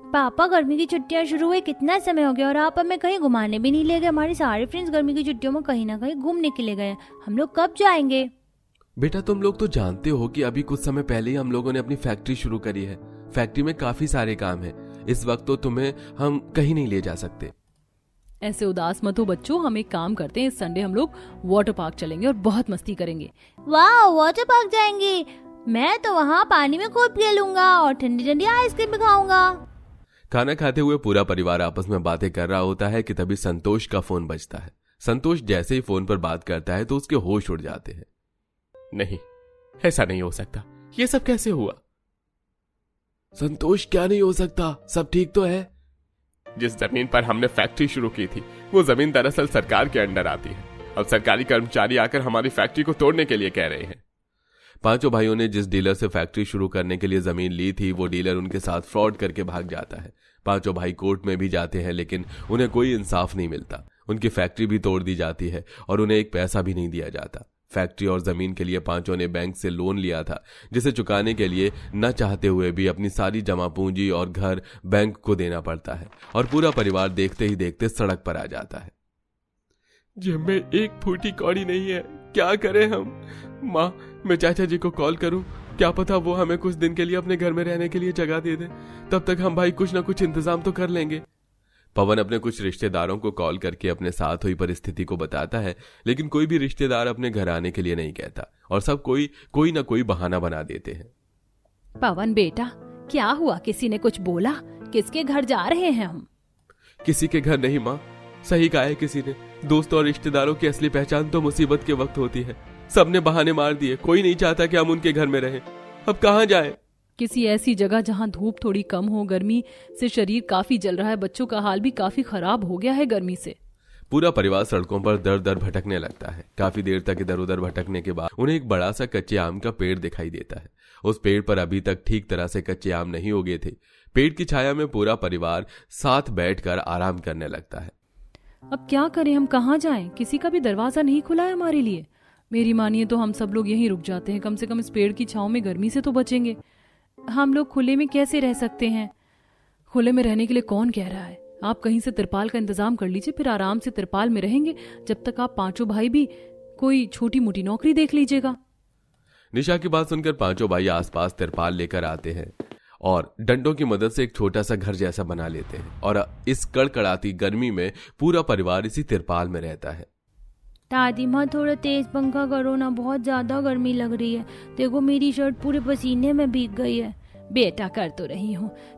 पापा, गर्मी की छुट्टियां शुरू हुई कितना समय हो गया और आप हमें कहीं घुमाने भी नहीं ले गए। हमारे सारे फ्रेंड्स गर्मी की छुट्टियों में कहीं ना कहीं घूमने के लिए गए। हम लोग कब जाएंगे? बेटा, तुम लोग तो जानते हो कि अभी कुछ समय पहले ही हम लोगों ने अपनी फैक्ट्री शुरू करी है। फैक्ट्री में काफी सारे काम है। इस वक्त तो तुम्हें हम कहीं नहीं ले जा सकते। ऐसे उदास मत हो बच्चों, हम एक काम करते हैं, इस संडे हम लोग वाटर पार्क चलेंगे और बहुत मस्ती करेंगे। वाह, वाटर पार्क जाएंगे? मैं तो वहाँ पानी में खूब खेलूंगा और ठंडी ठंडी आइसक्रीम भी खाऊंगा। खाना खाते हुए पूरा परिवार आपस में बातें कर रहा होता है कि तभी संतोष का फोन बजता है। संतोष जैसे ही फोन पर बात करता है तो उसके होश उड़ जाते हैं। नहीं, ऐसा नहीं हो सकता। ये सब कैसे हुआ? संतोष, क्या नहीं हो सकता? सब ठीक तो है। जिस जमीन पर हमने फैक्ट्री शुरू की थी वो जमीन दरअसल सरकार के अंडर आती है। अब सरकारी कर्मचारी आकर हमारी फैक्ट्री को तोड़ने के लिए कह रहे हैं। पांचों भाइयों ने जिस डीलर से फैक्ट्री शुरू करने के लिए जमीन ली थी वो डीलर उनके साथ फ्रॉड करके भाग जाता है। पांचों भाई कोर्ट में भी जाते हैं लेकिन उन्हें कोई इंसाफ नहीं मिलता। उनकी फैक्ट्री भी तोड़ दी जाती है और उन्हें एक पैसा भी नहीं दिया जाता। फैक्ट्री और जमीन के लिए पांचों ने बैंक से लोन लिया था, जिसे चुकाने के लिए न चाहते हुए भी अपनी सारी जमा पूंजी और घर बैंक को देना पड़ता है और पूरा परिवार देखते ही देखते सड़क पर आ जाता है। जेब में एक फूटी कौड़ी नहीं है, क्या करें हम? माँ, मैं चाचा जी को कॉल करूं? क्या पता वो हमें कुछ दिन के लिए अपने घर में रहने के लिए जगह दे दें। तब तक हम भाई कुछ ना कुछ इंतजाम तो कर लेंगे। पवन अपने कुछ रिश्तेदारों को कॉल करके अपने साथ हुई परिस्थिति को बताता है, लेकिन कोई भी रिश्तेदार अपने घर आने के लिए नहीं कहता और सब कोई ना कोई बहाना बना देते हैं। पवन बेटा, क्या हुआ? किसी ने कुछ बोला? किसके घर जा रहे हैं हम? किसी के घर नहीं माँ, सही कहा है किसी ने। दोस्तों और रिश्तेदारों की असली पहचान तो मुसीबत के वक्त होती है। सबने बहाने मार दिए, कोई नहीं चाहता कि हम उनके घर में रहें। अब कहाँ जाएं? किसी ऐसी जगह जहां धूप थोड़ी कम हो। गर्मी से शरीर काफी जल रहा है, बच्चों का हाल भी काफी खराब हो गया है गर्मी से। पूरा परिवार सड़कों पर दर दर भटकने लगता है। काफी देर तक इधर उधर भटकने के बाद उन्हें एक बड़ा सा कच्चे आम का पेड़ दिखाई देता है। उस पेड़ पर अभी तक ठीक तरह से कच्चे आम नहीं उगे थे। पेड़ की छाया में पूरा परिवार साथ बैठकर आराम करने लगता है। अब क्या करें? हम कहाँ जाएं? किसी का भी दरवाजा नहीं खुला है हमारे लिए। मेरी मानिए तो हम सब लोग यहीं रुक जाते हैं, कम से कम इस पेड़ की छांव में गर्मी से तो बचेंगे। हम लोग खुले में कैसे रह सकते हैं? खुले में रहने के लिए कौन कह रहा है? आप कहीं से तिरपाल का इंतजाम कर लीजिए, फिर आराम से तिरपाल में रहेंगे। जब तक आप पांचों भाई भी कोई छोटी मोटी नौकरी देख लीजिएगा। निशा की बात सुनकर पांचों भाई आसपास तिरपाल लेकर आते हैं और डंडों की मदद से एक छोटा सा घर जैसा बना लेते हैं और इस कड़कड़ाती गर्मी में पूरा परिवार इसी तिरपाल में रहता है। दादी माँ, थोड़ा तेज पंखा करो ना, बहुत ज्यादा गर्मी लग रही है। देखो मेरी शर्ट पूरे पसीने में भीग गई है। बेटा, कर तो रही हूँ,